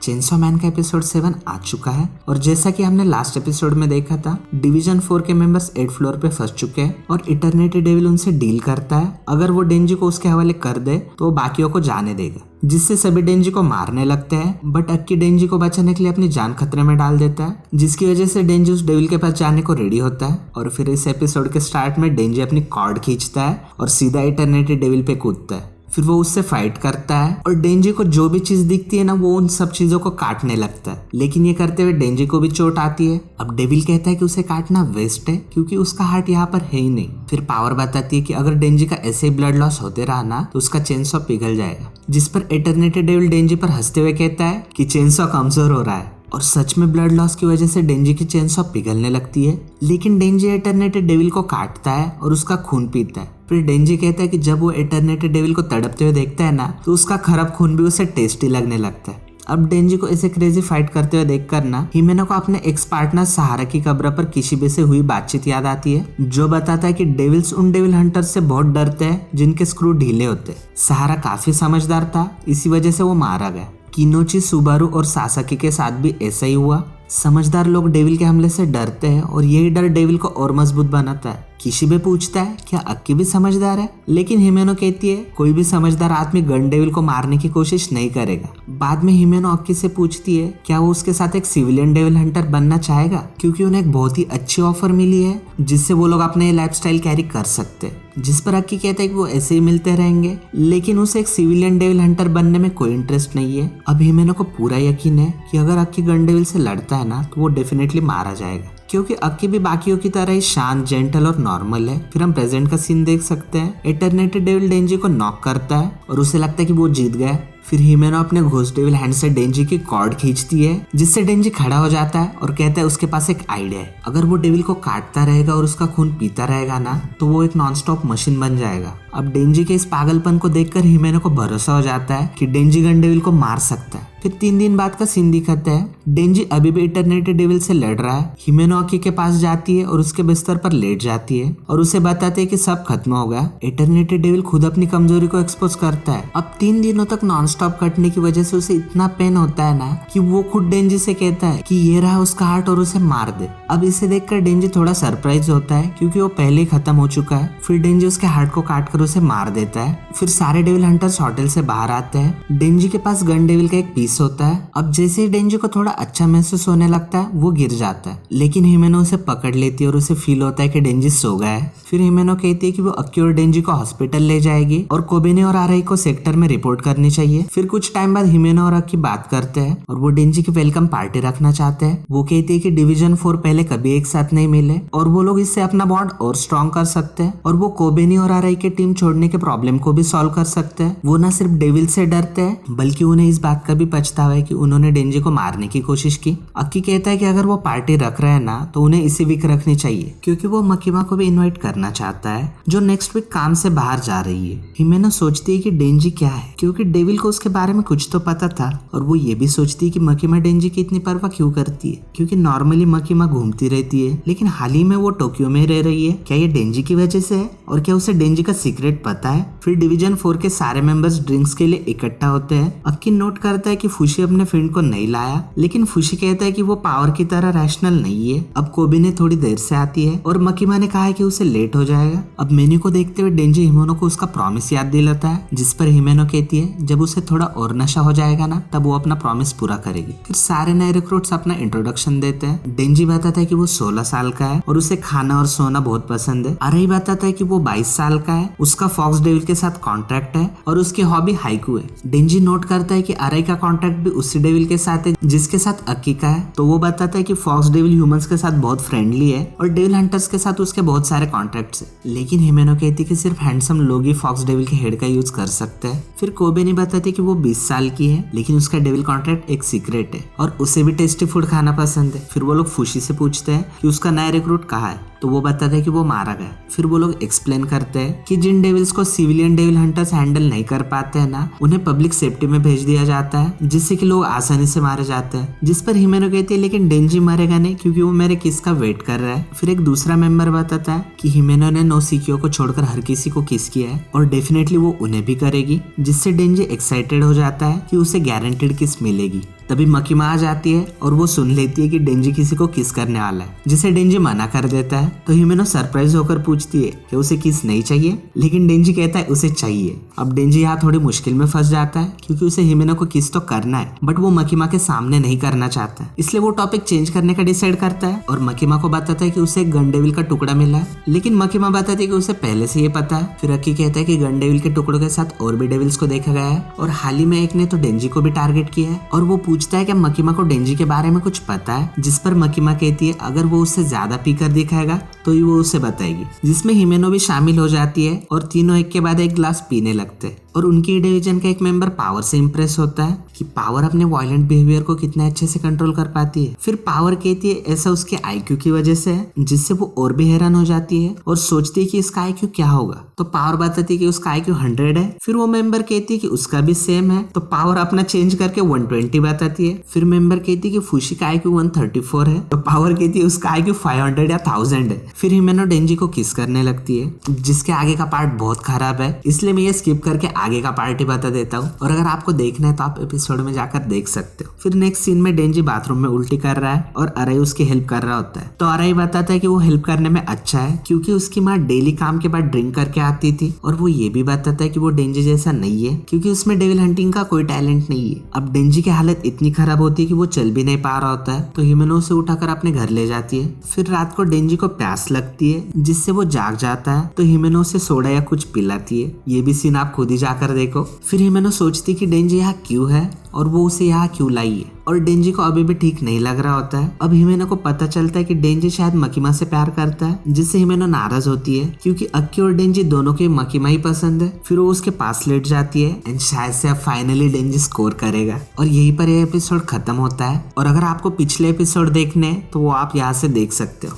Chainsaw man का episode 7 आ चुका है और जैसा कि हमने लास्ट एपिसोड में देखा था, डिवीजन 4 के मेंबर्स 8th फ्लोर पे फंस चुके हैं और इटर्निटी डेविल उनसे डील करता है। अगर वो डेंजी को उसके हवाले कर दे तो वो बाकियों को जाने देगा, जिससे सभी डेंजी को मारने लगते हैं। बट अक्की डेंजी को बचाने के लिए अपनी जान खतरे में डाल देता है, जिसकी वजह से डेंजी उस डेविल के पास जाने को रेडी होता है। और फिर इस एपिसोड के स्टार्ट में डेंजी अपनी कॉर्ड खींचता है और सीधा इटर्निटी डेविल पे कूदता है। फिर वो उससे फाइट करता है और डेंजी को जो भी चीज दिखती है ना, वो उन सब चीजों को काटने लगता है। लेकिन ये करते हुए डेंजी को भी चोट आती है। अब डेविल कहता है कि उसे काटना वेस्ट है क्योंकि उसका हार्ट यहाँ पर है ही नहीं। फिर पावर बताती है कि अगर डेंजी का ऐसे ही ब्लड लॉस होते रहा ना तो उसका चेनसॉ पिघल जाएगा, जिस पर इटर्निटी डेविल डेंजी पर हंसते हुए कहता है कि चेनसॉ कमजोर हो रहा है। और सच में ब्लड लॉस की वजह से डेंजी की चेनसॉ पिघलने लगती है। लेकिन डेंजी इटर्निटी डेविल को काटता है और उसका खून पीता है। फिर डेंजी कहता है कि जब वो इटर्निटी डेविल को तड़पते हुए देखता है ना तो उसका खराब खून भी उसे टेस्टी लगने लगता है। अब डेंजी को ऐसे क्रेजी फाइट करते हुए देखकर ना हिमेनो को अपने एक्स पार्टनर सहारा की कब्र पर किशिबे से हुई बातचीत याद आती है, जो बताता है कि डेविल्स उन डेविल हंटर्स से बहुत डरते हैं जिनके स्क्रू ढीले होते हैं। सहारा काफी समझदार था, इसी वजह से वो मारा गया। किनोची, सुबारू और सासाकी के साथ भी ऐसा ही हुआ। समझदार लोग डेविल के हमले से डरते हैं और यही डर डेविल को और मजबूत बनाता है। किशिबे पूछता है क्या अक्की भी समझदार है, लेकिन हिमेनो कहती है कोई भी समझदार आदमी गन डेविल को मारने की कोशिश नहीं करेगा। बाद में हिमेनो अक्की से पूछती है क्या वो उसके साथ एक सिविलियन डेविल हंटर बनना चाहेगा, क्योंकि उन्हें एक बहुत ही अच्छी ऑफर मिली है जिससे वो लोग अपने लाइफस्टाइल कैरी कर सकते हैं। जिस पर अक्की कहता है कि वो ऐसे ही मिलते रहेंगे, लेकिन उसे एक सिविलियन डेविल हंटर बनने में कोई इंटरेस्ट नहीं है। अब हिमेनो को पूरा यकीन है कि अगर अक्की गन डेविल से लड़ता है ना तो वो डेफिनेटली मारा जाएगा, क्योंकि अक्की भी बाकियों की तरह ही शांत, जेंटल और नॉर्मल है। फिर हम प्रेजेंट का सीन देख सकते हैं। इटर्निटी डेविल डेंजी को नॉक करता है और उसे लगता है कि वो जीत गया। फिर हिमेनो अपने घोस्ट डेविल हैंड से डेंजी की कॉर्ड खींचती है, जिससे डेंजी खड़ा हो जाता है और कहता है उसके पास एक आइडिया है। अगर वो डेविल को काटता रहेगा और उसका खून पीता रहेगा ना तो वो एक नॉनस्टॉप मशीन बन जाएगा। अब डेंजी के इस पागलपन को देखकर हिमेनो को भरोसा हो जाता है कि डेंजी गन डेविल को मार सकता है। फिर 3 दिन बाद का सीन दिखाता है। डेंजी अभी भी इटर्निटी डेविल से लड़ रहा है। हिमेनो अक्की के पास जाती है और उसके बिस्तर पर लेट जाती है और उसे बताते है कि सब खत्म हो गया। इटर्निटी डेविल खुद अपनी कमजोरी को एक्सपोज करता है। अब 3 दिनों तक नॉनस्टॉप कटने की वजह से उसे इतना पेन होता है ना कि वो खुद डेंजी से कहता है कि ये रहा उसका हार्ट और उसे मार दे। अब इसे देखकर डेंजी थोड़ा सरप्राइज होता है क्योंकि वो पहले ही खत्म हो चुका है। फिर डेंजी उसके हार्ट को काट कर उसे मार देता है। फिर सारे डेविल हंटर्स होटल से बाहर आते हैं। डेंजी के पास गन डेविल का एक पीस होता है। अब जैसे ही डेंजी को थोड़ा अच्छा महसूस होने लगता है वो गिर जाता है, लेकिन हिमेनो उसे पकड़ लेती है और उसे फील होता है कि डेंजी सो गया है। फिर हिमेनो कहती है कि वो अक्की और डेंजी को हॉस्पिटल ले जाएगी और कोबेने और आरई को सेक्टर में रिपोर्ट करनी चाहिए। फिर कुछ टाइम बाद हिमेनो और अक्की बात करते हैं और वो डेंजी की वेलकम पार्टी रखना चाहते हैं। वो कहती है कि डिवीजन 4 पहले कभी एक साथ नहीं मिले और वो लोग इससे अपना बॉन्ड और स्ट्रॉन्ग कर सकते हैं और वो कोबेनी और आरई के टीम छोड़ने के प्रॉब्लम को भी सॉल्व कर सकते हैं। वो न सिर्फ डेविल से डरते हैं बल्कि उन्हें इस बात का भी पछतावा है कि उन्होंने डेंजी को मारने की कोशिश की। अक्की कहता है कि अगर वो पार्टी रख रहे हैं ना तो उन्हें इसी वीक रखनी चाहिए, क्योंकि वो मकीमा को भी इनवाइट करना चाहता है जो नेक्स्ट वीक काम से बाहर जा रही है। हिमेनो सोचती है कि डेंजी क्या है, क्योंकि डेविल को उसके बारे में कुछ तो पता था। और वो ये भी सोचती है कि मकीमा डेंजी की इतनी परवाह क्यों करती है, क्योंकि नॉर्मली मकीमा घूमती रहती है लेकिन हाल ही में वो टोक्यो में रह रही है। क्या ये डेंजी की वजह से है और क्या उसे डेंजी का सीक्रेट पता है? फिर डिवीजन 4 के सारे मेंबर्स ड्रिंक्स के लिए इकट्ठा होते हैं। अक्की नोट करता है कि फुशी अपने फ्रेंड को नहीं लाया, लेकिन फुशी कहता है कि वो पावर की तरह रैशनल नहीं है। अब कोबिने थोड़ी देर से आती है और मकीमा ने कहा है कि उसे लेट हो जाएगा। अब मेन्यू को देखते हुए डेंजी हिमेनो को उसका प्रॉमिस याद दिलाता है, जिस पर हिमेनो कहती है जब उसे थोड़ा और नशा हो जाएगा ना तब वो अपना प्रॉमिस पूरा करेगी। फिर सारे नए रिक्रूट्स अपना इंट्रोडक्शन देते हैं। डेंजी बताता है कि वो 16 साल का है और उसे खाना और सोना बहुत पसंद है। आरई बताता है कि वो 22 साल का है, उसका फॉक्स डेविल के साथ कॉन्ट्रैक्ट है और उसकी हॉबी हाइकू है। डेंजी नोट करता है कि आरई का कॉन्ट्रैक्ट भी उसी डेविल के साथ है जिसके साथ अक्की का है। तो वो बताता है कि फॉक्स डेविल ह्यूमंस के साथ बहुत फ्रेंडली है और डेविल हंटर्स के साथ उसके बहुत सारे कॉन्ट्रैक्ट्स है। लेकिन हिमेनो कहती है कि सिर्फ हैंडसम लोग ही फॉक्स डेविल के हेड का यूज कर सकते हैं। फिर कोबेनी बताती है कि वो 20 साल की है लेकिन उसका डेविल कॉन्ट्रैक्ट एक सीक्रेट है और उसे भी टेस्टी फूड खाना पसंद है। फिर वो लोग फुशी से पूछते हैं कि उसका नया रिक्रूट कहाँ है, तो वो बताता है कि वो मारा गया। फिर वो लोग एक्सप्लेन करते हैं कि जिन डेविल्स को सिविलियन डेविल हंटर्स हैंडल नहीं कर पाते हैं ना उन्हें पब्लिक सेफ्टी में भेज दिया जाता है, जिससे कि लोग आसानी से मारे जाते हैं। जिस पर हिमेनो कहती है लेकिन डेंजी मरेगा नहीं क्योंकि वो मेरे किस का वेट कर रहा है। फिर एक दूसरा मेंबर बताता है कि हिमेनो ने नोसिकियो को छोड़कर हर किसी को किस किया है और डेफिनेटली वो उन्हें भी करेगी, जिससे डेंजी एक्साइटेड हो जाता है कि उसे गारंटेड किस मिलेगी। तभी मकीमा आ जाती है और वो सुन लेती है कि डेंजी किसी को किस करने वाला है, जिसे डेंजी मना कर देता है। तो हिमेनो सरप्राइज होकर पूछती है कि उसे किस नहीं चाहिए, लेकिन डेंजी कहता है उसे चाहिए। अब डेंजी यहाँ थोड़ी मुश्किल में फंस जाता है क्योंकि उसे हिमेनो को किस तो करना है, बट वो मकीमा के सामने नहीं करना चाहता है, इसलिए वो टॉपिक चेंज करने का डिसाइड करता है और मकीमा को बताता है कि उसे एक गन डेविल का टुकड़ा मिला है। लेकिन मकीमा बताती है कि उसे पहले से ये पता है। फिर अक्की कहता है कि गन डेविल के टुकड़ों के साथ और भी डेविल्स को देखा गया है और हाल ही में एक ने तो डेंजी को भी टारगेट किया है। और वो पूछता है कि मकीमा को डेंजी के बारे में कुछ पता है, जिस पर मकीमा कहती है अगर वो उससे ज्यादा पीकर दिखाएगा तो ही वो उसे बताएगी, जिसमें हिमेनो भी शामिल हो जाती है और तीनों एक के बाद एक ग्लास पीने लगते हैं। और उनकी डिवीजन का एक मेंबर पावर से इम्प्रेस होता है कि पावर अपने वायलेंट बिहेवियर को कितने अच्छे से कंट्रोल कर पाती है। फिर पावर कहती है ऐसा उसके आईक्यू की वजह से है, जिससे वो और भी हैरान हो जाती है और सोचती है कि इसका आईक्यू क्या होगा। तो पावर बताती है कि उसका आईक्यू 100 है। फिर वो मेंबर कहती है कि उसका भी सेम है। तो पावर अपना चेंज करके 120 बताती है। फिर मेंबर कहती है कि फुशी का आईक्यू 134 है। तो पावर कहती है उसका आईक्यू 500 या 1000 है। फिर हिमेनो डेंजी को किस करने लगती है, जिसके आगे का पार्ट बहुत खराब है, इसलिए मैं ये स्किप करके आगे का पार्ट ही बता देता हूँ। और अगर आपको देखना है तो आप एपिसोड में जाकर देख सकते हो। फिर नेक्स्ट सीन में डेंजी बाथरूम में उल्टी कर रहा है और अराई उसकी हेल्प कर रहा होता है। तो अराई बताता है कि वो हेल्प करने में अच्छा है क्योंकि उसकी माँ डेली काम के बाद ड्रिंक करके आती थी। और वो ये भी बताता है कि वो डेंजी जैसा नहीं है क्योंकि उसमें डेविल हंटिंग का कोई टैलेंट नहीं है। अब डेंजी की हालत इतनी खराब होती है कि वो चल भी नहीं पा रहा होता है। तो हिमेनो उसे उठाकर अपने घर ले जाती है। फिर रात को डेंजी को प्यास लगती है, जिससे वो जाग जाता है। तो हिमेनो उसे सोडा या कुछ पिलाती है। ये भी सीन आप खुद ही जाकर देखो। फिर हिमेनो सोचती कि डेंजी यहाँ क्यों है और वो उसे यहाँ क्यों लाई है। और डेंजी को अभी भी ठीक नहीं लग रहा होता है। अब हिमेनो को पता चलता है कि डेंजी शायद मकीमा से प्यार करता है, जिससे हिमेनो नाराज होती है क्योंकि अक्की और डेंजी दोनों को मकीमा ही पसंद है। फिर वो उसके पास लेट जाती है एंड शायद से अब फाइनली डेंजी स्कोर करेगा और यहीं पर यह एपिसोड खत्म होता है। और अगर आपको पिछले एपिसोड देखने हैं तो वो आप यहाँ से देख सकते हो।